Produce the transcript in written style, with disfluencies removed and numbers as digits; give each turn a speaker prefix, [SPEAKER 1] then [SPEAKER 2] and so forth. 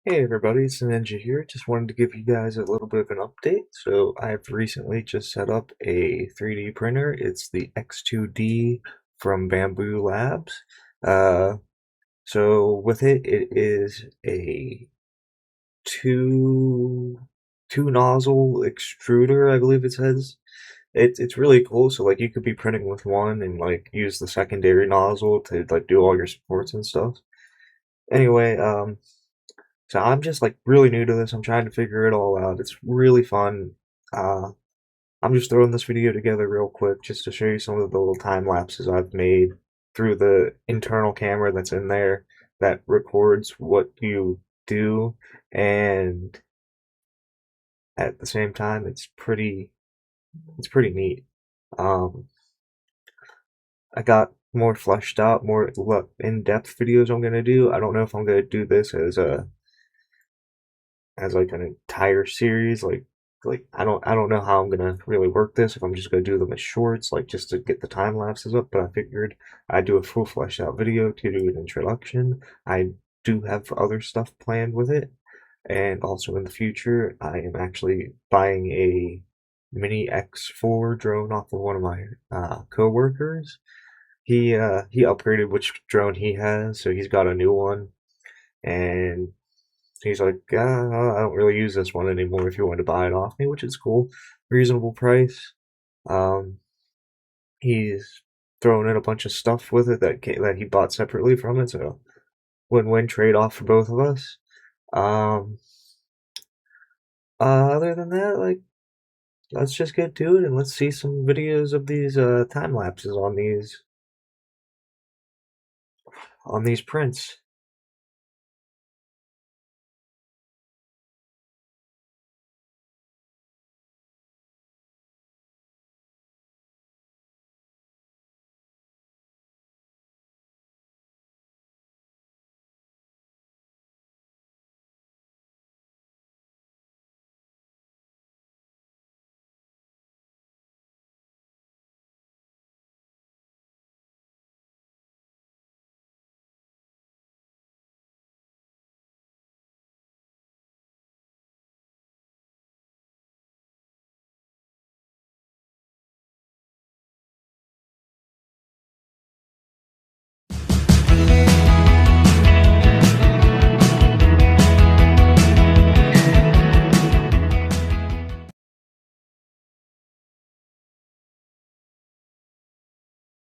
[SPEAKER 1] Hey everybody, it's Ninja here. Just wanted to give you guys a little bit of an update. So I've recently just set up a 3D printer. It's the X2D from Bamboo Labs. Uh, so with it, it is a two two nozzle extruder, I believe it says. It's really cool. So like you could be printing with one and like use the secondary nozzle to like do all your supports and stuff. Anyway, so I'm just like really new to this. I'm trying to figure it all out. It's really fun. Uh, I'm just throwing this video together real quick just to show you some of the little time lapses I've made through the internal camera that's in there that records what you do, and at the same time, it's pretty neat. Um, I got more fleshed out, more in-depth videos I'm gonna do. I don't know if I'm gonna do this as like an entire series. Like I don't know how I'm gonna really work this, if I'm just gonna do them as shorts, like just to get the time lapses up, but I figured I'd do a full fleshed out video to do an introduction. I do have other stuff planned with it, and also in the future I am actually buying a Mini X4 drone off of one of my co-workers. He upgraded which drone he has, so he's got a new one, and he's like, I don't really use this one anymore if you want to buy it off me, which is cool. Reasonable price. Um, he's throwing in a bunch of stuff with it that he bought separately from it, so win-win trade-off for both of us. Um, Other than that, like, let's just get to it and let's see some videos of these time lapses on these prints.